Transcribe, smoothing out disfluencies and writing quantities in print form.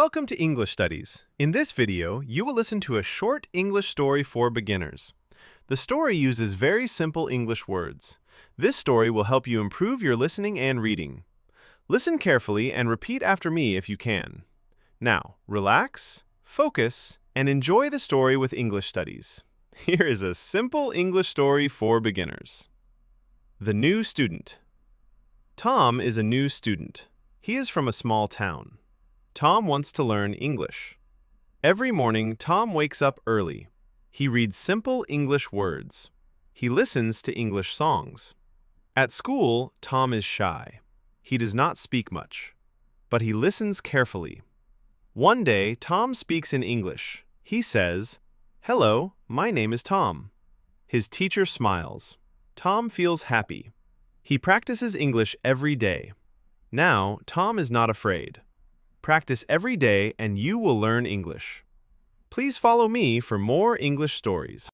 Welcome to English Studies. In this video, you will listen to a short English story for beginners. The story uses very simple English words. This story will help you improve your listening and reading. Listen carefully and repeat after me if you can. Now, relax, focus, and enjoy the story with English Studies. Here is a simple English story for beginners. The New Student. Tom is a new student. He is from a small town. Tom wants to learn English. Every morning, Tom wakes up early. He reads simple English words. He listens to English songs. At school, Tom is shy. He does not speak much, but he listens carefully. One day, Tom speaks in English. He says, "Hello, my name is Tom." His teacher smiles. Tom feels happy. He practices English every day. Now, Tom is not afraid. Practice every day and you will learn English. Please follow me for more English stories.